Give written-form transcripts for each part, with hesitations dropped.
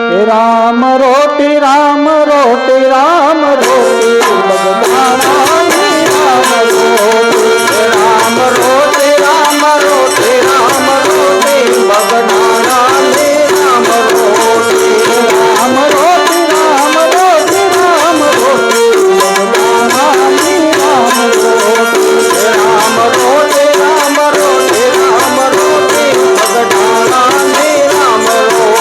રામ રોટી રામ રોટી રામ રોટી બગદાણાની રામ રોટી રામ રોટી રામ રોટી રામ રોટી બગદાણાની રામ રોટી રામ રોટી રામ રોટી રામ રોટી બગદાણાની રામ રોટી રામ રોટી રામ રોટી રામ રોટી બગદાણાની રામ રોટી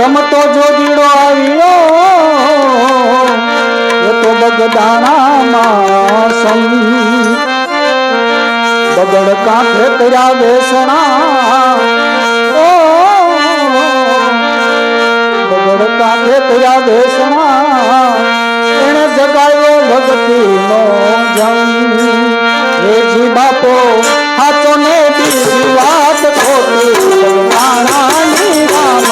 રમતો જોગીડો આવ્યો એ તો બગદાણામાં સંગ બગડ કાંઠે કર્યા બેસણા બગડ કાંઠે કર્યા બેસણા એને જગાવ્યો ભક્તિનો જંગ જી બાપો હાથો ને બીજી વાત ખોટી બગદાણાની રામ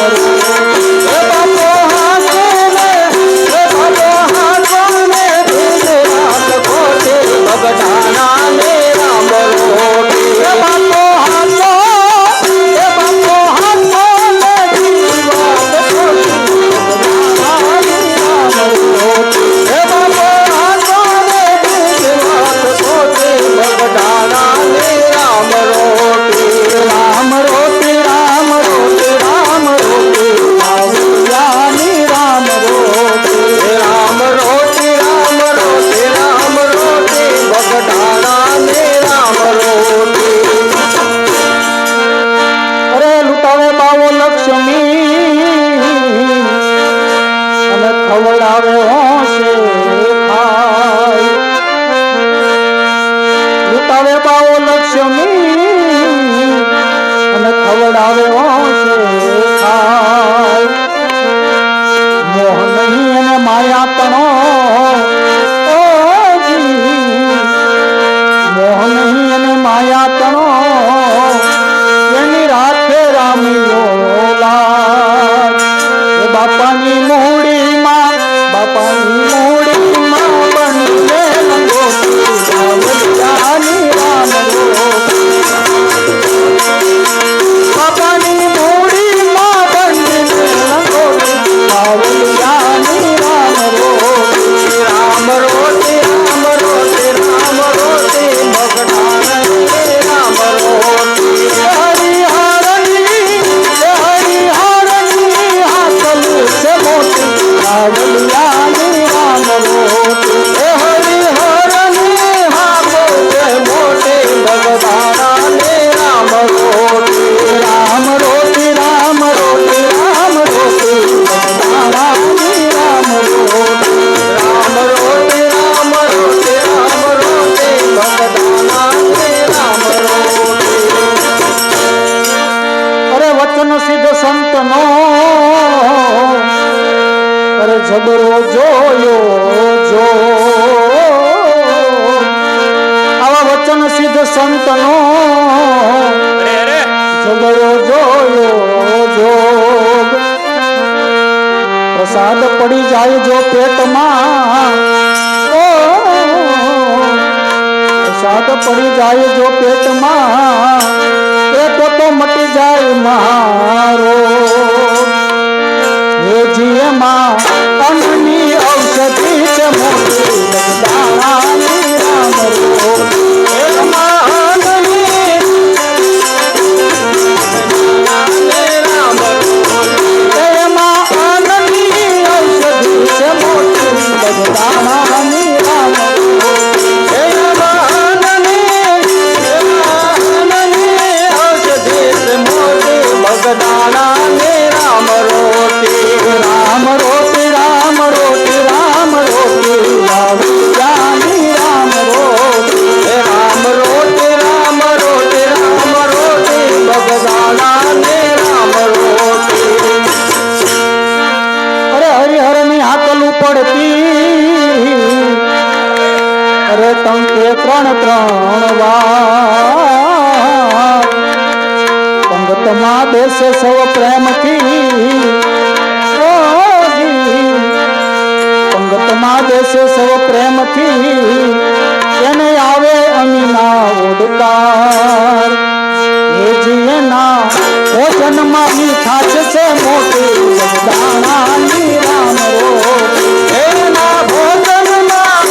જબરો જોયો જો આવા વચન સિદ્ધ સંતનો જબરો જોયો જોગ પ્રસાદ પડી જાય જો પેટમાં પ્રસાદ પડી જાય જો પેટમાં પેટ તો મટી જાય મારો જીએમાં અન્નની ઔષધિ છે મોટી બગદાણાની રામ ઔષધિ છે મોટી ત્રણ વાર પંગતમાં બેસે સૌ પ્રેમથી પંગતમાં બેસે સૌ પ્રેમથી એને આવે અમીના ઓડકાર એ જીએના ભોજનમાં મીઠાશ છે મોટી દાણાની રામ રો એના ભોજનમાં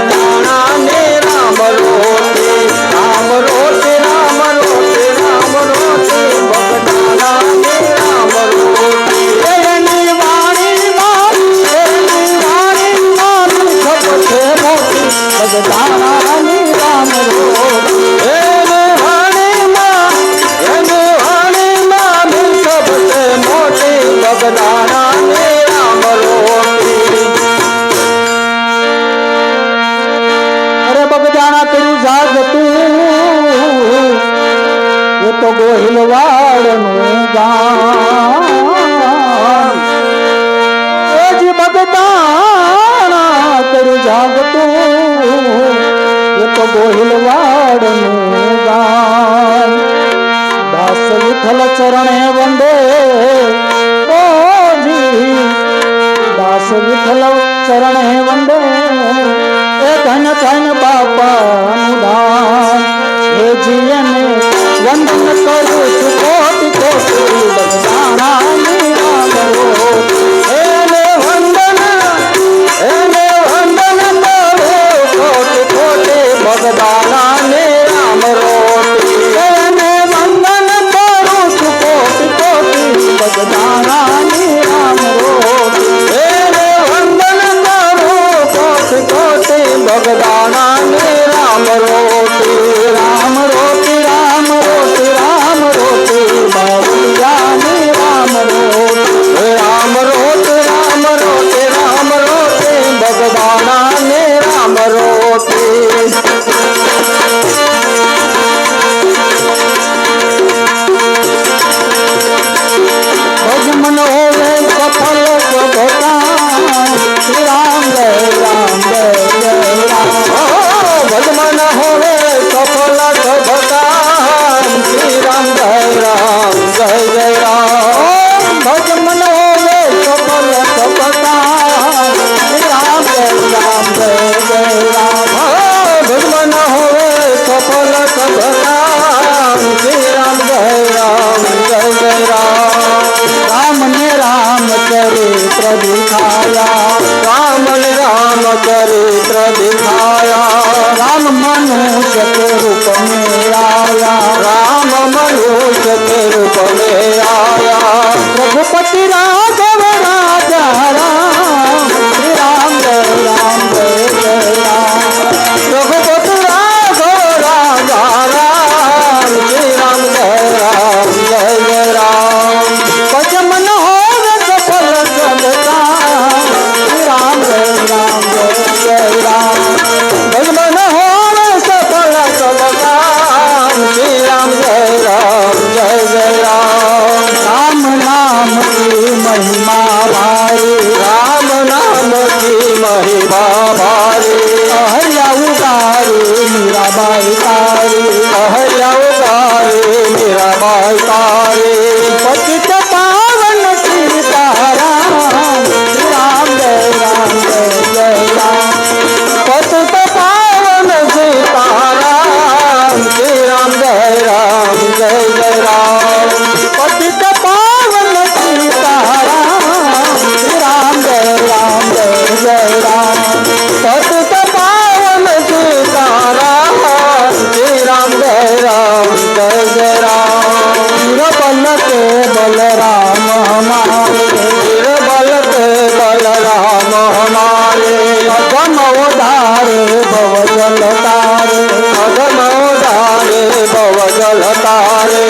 દાણાને Ram rote Ram rote Ram rote Ram rote બગદાણાને Ram rote એની વાણીમાં ખબર છે મોટી બગદાણાની રામ રોટે એને વાણીમાં ખબર છે મોટી બગદાણાને રામ રોટે અરે બગદાણા કર્યું જાગતું એ તો ગોહિલવાડનું ગામ એ જ બગદાણા કર્યું જાગતું એ તો ગોહિલવાડનું ગામ દાસ વિઠ્ઠલ ચરણે વંદે ઓજી દાસ વિઠ્ઠલ ચરણે વંદે એ ધન ધન બાપાનું દાન હે જીયને વંદન કરું છું કોટી કોટી બગદાણાની રામ રોટ એને વંદન કરું કોટી કોટી બગદાણાને રામ રોટ એને વંદન કરું છું કોટી કોટી બગદાણાની રામ રોટ એને વંદન કરું કોટી કોટી બગદાણાને રામ રોટી રામ રોટી રામ રોટી રામ રોટી બાબુયાની રામ રોટી રામ રોટી રામ રોટી રામ રોટી બગદાણાને રામ રોટી ભજમન હોવે સફલ સભતા શ્રી રામ જય રામ જય જય રામ ભજમન હોવે સફલ સભતા શ્રી રામ જય રામ જય જય રામ ભજમન હોવે સફલ સભતા શ્રી રામ જય રામ જય જય રામ ભજમન હોવે સફલ સભતા શ્રી રામ જય રામ જય જય રામ राम ने राम चरित्र दिखाया राम ने राम चरित्र दिखाया राम मनुष्य के रूप में आया राम मनुष्य के रूप में आया रघुपति राघव राजा राम श्री राम जय राम जय जय राम रघुपति राघव राजा राम श्री राम जय जय राम भजमन होवे सफल सभता श्री राम जय राम जय जय राम भजमन होवे सफल सभता श्री राम जय जय राम राम नाम की महिमा भारी राम नाम की महिमा भारी अहल्या उतारी मीराबाई तारी अहल्या उतारी मीराबाई तारी पतित पावन सीताराम श्री राम जय राम जय जय राम पतित पावन सीताराम श्री राम जय राम पतित पावन सीताराम श्री राम जय जय राम पतित पावन सीताराम श्री राम जय जय राम बल के बलराम हमारे बल के बलराम हमारे अगम उधारे भव जल तारे अगम उधारे भव जल तारे